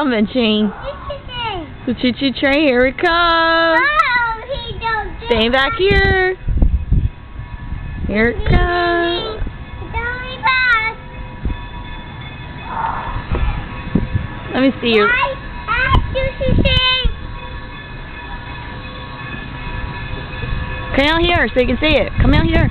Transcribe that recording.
coming, Shane. The choo-choo train, here it comes. Stand back here. Here it comes. Let me see you. Come out here so you can see it. Come out here.